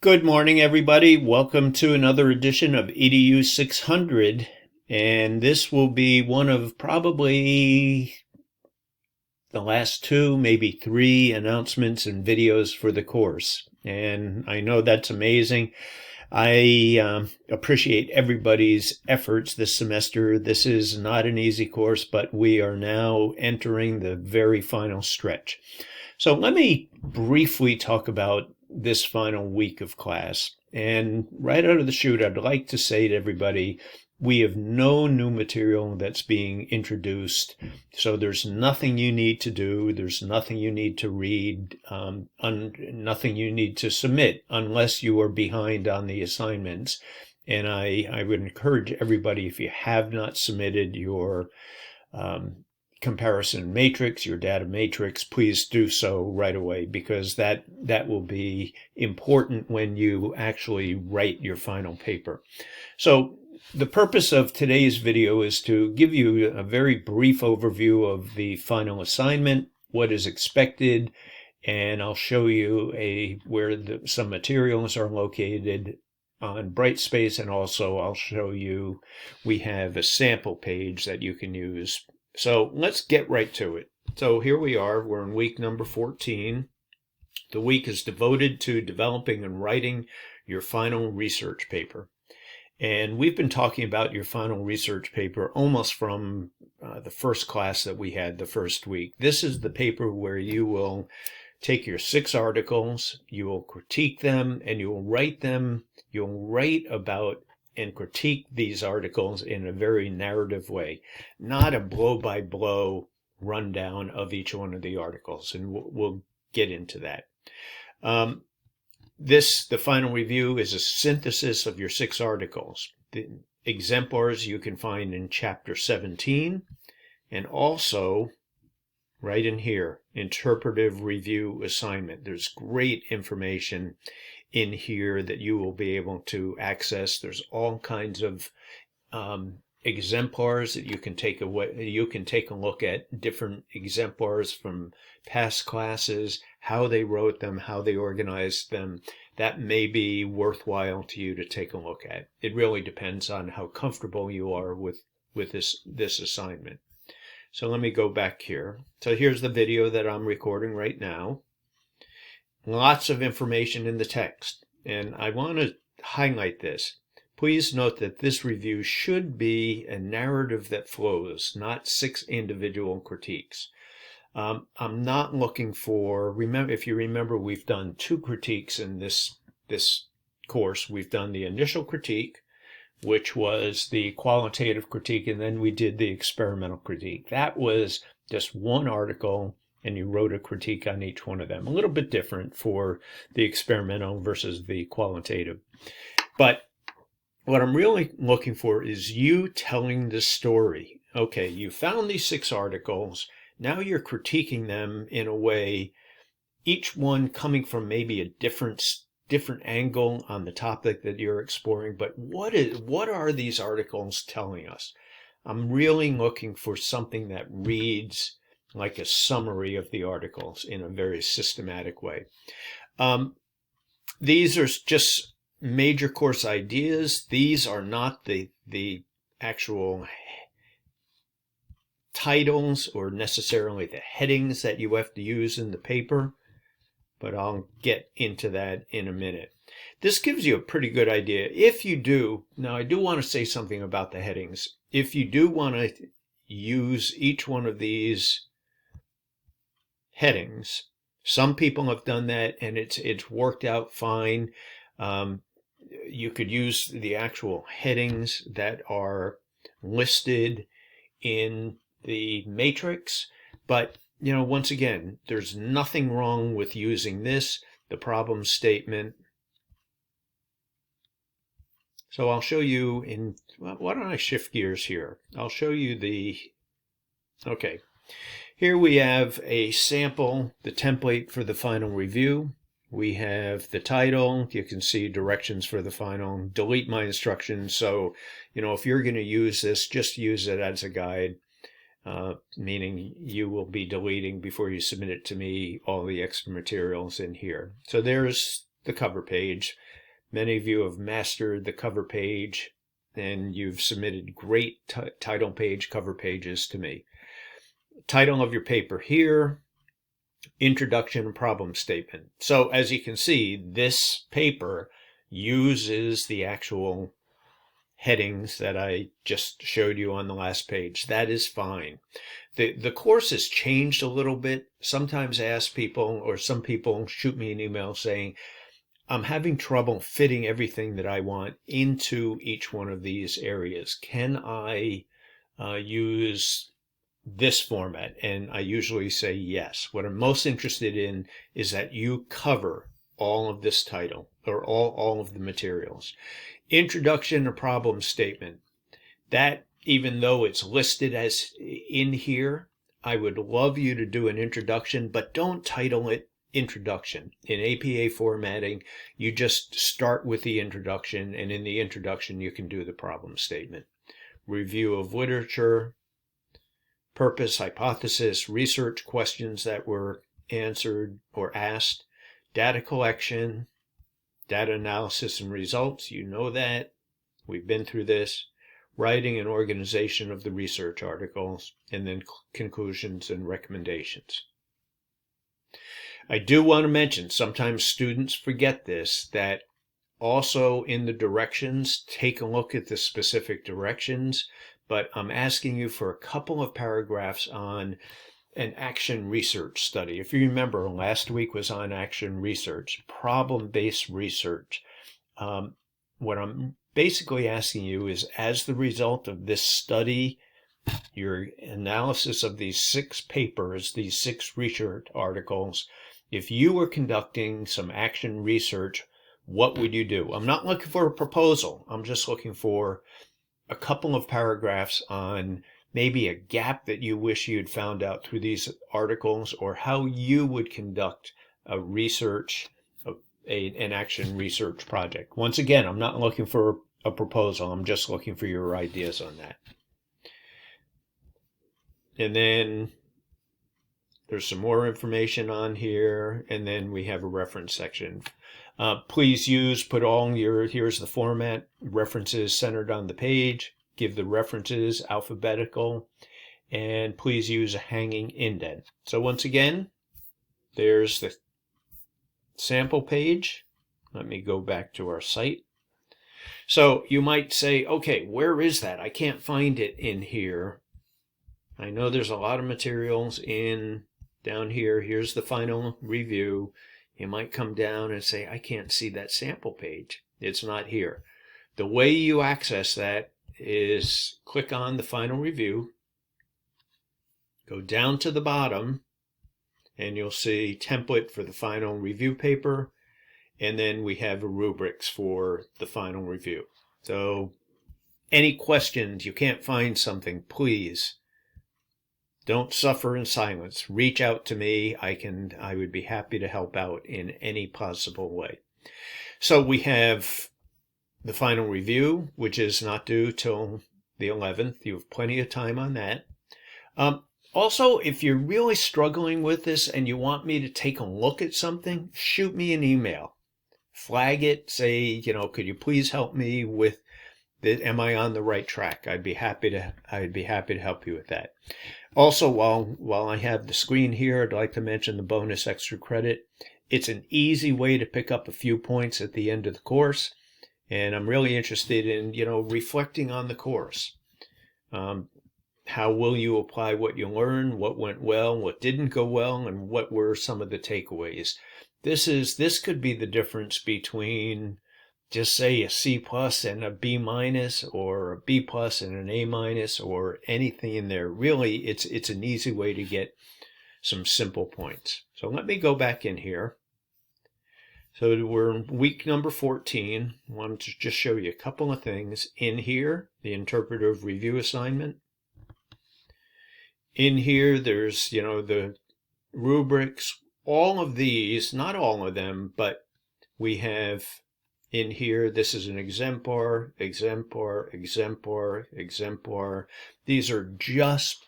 Good morning, everybody. Welcome to another edition of EDU 600. And this will be one of probably the last two, maybe three announcements and videos for the course. And I know that's amazing. I appreciate everybody's efforts this semester. This is not an easy course, but we are now entering the very final stretch. So let me briefly talk about this final week of class. And right out of the chute, I'd like to say to everybody, we have no new material that's being introduced. So there's nothing you need to do. There's nothing you need to read, nothing you need to submit unless you are behind on the assignments. And I would encourage everybody, if you have not submitted your comparison matrix, your data matrix, please do so right away, because that will be important when you actually write your final paper. So the purpose of today's video is to give you a very brief overview of the final assignment, what is expected, and I'll show you where some materials are located on Brightspace, and also I'll show you we have a sample page that you can use. So let's get right to it. So here we are, we're in week number 14. The week is devoted to developing and writing your final research paper. And we've been talking about your final research paper almost from the first class that we had the first week. This is the paper where you will take your 6 articles, you will critique them, and you will write them. You'll write about and critique these articles in a very narrative way, not a blow-by-blow rundown of each one of the articles, and we'll get into that. The final review is a synthesis of your 6 articles. The exemplars you can find in Chapter 17, and also right in here, interpretive review assignment. There's great information in here that you will be able to access. There's all kinds of exemplars that you can take away. You can take a look at different exemplars from past classes, how they wrote them, how they organized them. That may be worthwhile to you to take a look at. It really depends on how comfortable you are with this assignment. So let me go back here. So here's the video that I'm recording right now. Lots of information in the text, and I want to highlight this. Please note that this review should be a narrative that flows, not 6 individual critiques. I'm not looking for, if you remember, we've done 2 critiques in this course. We've done the initial critique, which was the qualitative critique, and then we did the experimental critique. That was just one article, and you wrote a critique on each one of them. A little bit different for the experimental versus the qualitative. But what I'm really looking for is you telling the story. Okay, you found these 6 articles. Now you're critiquing them in a way, each one coming from maybe a different angle on the topic that you're exploring. But what are these articles telling us? I'm really looking for something that reads like a summary of the articles in a very systematic way. These are just major course ideas. These are not the actual titles or necessarily the headings that you have to use in the paper, but I'll get into that in a minute. This gives you a pretty good idea. If you do, now I do want to say something about the headings. If you do want to use each one of these headings, some people have done that and it's worked out fine. You could use the actual headings that are listed in the matrix, but once again, there's nothing wrong with using the problem statement. So I'll show you why don't I shift gears here? I'll show you okay. Here we have a sample, the template for the final review. We have the title. You can see directions for the final. Delete my instructions. So, if you're going to use this, just use it as a guide. Meaning you will be deleting before you submit it to me all the extra materials in here. So there's the cover page. Many of you have mastered the cover page, and you've submitted great title page cover pages to me. Title of your paper here, introduction and problem statement. So as you can see, this paper uses the actual headings that I just showed you on the last page. That is fine. The course has changed a little bit. Sometimes I ask people, or some people shoot me an email saying, I'm having trouble fitting everything that I want into each one of these areas. Can I use this format? And I usually say yes. What I'm most interested in is that you cover all of this title, or all of the materials. Introduction or problem statement. That, even though it's listed as in here, I would love you to do an introduction, but don't title it introduction. In APA formatting, you just start with the introduction, and in the introduction you can do the problem statement. Review of literature, purpose, hypothesis, research questions that were answered or asked, data collection, data analysis and results. You know that. We've been through this. Writing and organization of the research articles, and then conclusions and recommendations. I do want to mention, sometimes students forget this, that also in the directions, take a look at the specific directions, but I'm asking you for a couple of paragraphs on an action research study. If you remember, last week was on action research, problem-based research. What I'm basically asking you is, as the result of this study, your analysis of these 6 papers, these 6 research articles, if you were conducting some action research, what would you do? I'm not looking for a proposal. I'm just looking for a couple of paragraphs on maybe a gap that you wish you'd found out through these articles, or how you would conduct a research, an action research project. Once again, I'm not looking for a proposal. I'm just looking for your ideas on that. And then there's some more information on here, and then we have a reference section. Please put all here's the format, references centered on the page, give the references alphabetical, and please use a hanging indent. So once again, there's the sample page. Let me go back to our site. So you might say, okay, where is that? I can't find it in here. I know there's a lot of materials down here. Here's the final review. You might come down and say, I can't see that sample page. It's not here. The way you access that is click on the final review, go down to the bottom, and you'll see template for the final review paper, and then we have rubrics for the final review. So any questions, you can't find something, please don't suffer in silence. Reach out to me. I would be happy to help out in any possible way. So we have the final review, which is not due till the 11th. You have plenty of time on that. Also, if you're really struggling with this and you want me to take a look at something, shoot me an email. Flag it, say, could you please help me with that? Am I on the right track? I'd be happy to help you with that. Also, while I have the screen here, I'd like to mention the bonus extra credit. It's an easy way to pick up a few points at the end of the course, and I'm really interested in, reflecting on the course. How will you apply what you learned? What went well? What didn't go well? And what were some of the takeaways? This could be the difference between, just say, a C plus and a B minus, or a B plus and an A minus, or anything in there. Really, it's an easy way to get some simple points. So let me go back in here. So we're in week number 14. I wanted to just show you a couple of things. In here, the interpretive review assignment. In here, there's, the rubrics. All of these, not all of them, but we have in here, this is an exemplar, exemplar, exemplar, exemplar. These are just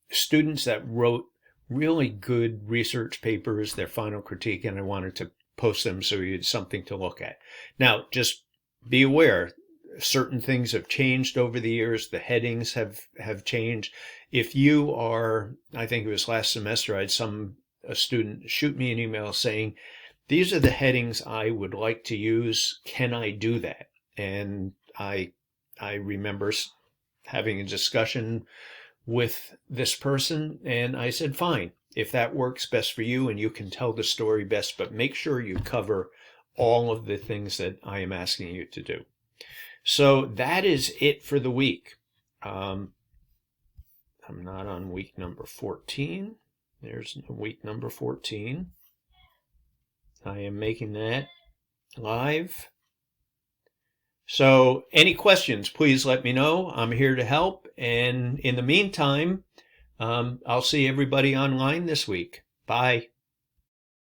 students that wrote really good research papers, their final critique, and I wanted to post them so you had something to look at. Now, just be aware, certain things have changed over the years. The headings have changed. If you are, I think it was last semester, I had a student shoot me an email saying, these are the headings I would like to use. Can I do that? And I remember having a discussion with this person, and I said, fine, if that works best for you and you can tell the story best, but make sure you cover all of the things that I am asking you to do. So that is it for the week. I'm not on week number 14. There's week number 14. I am making that live. So any questions, please let me know. I'm here to help. And in the meantime, I'll see everybody online this week. Bye.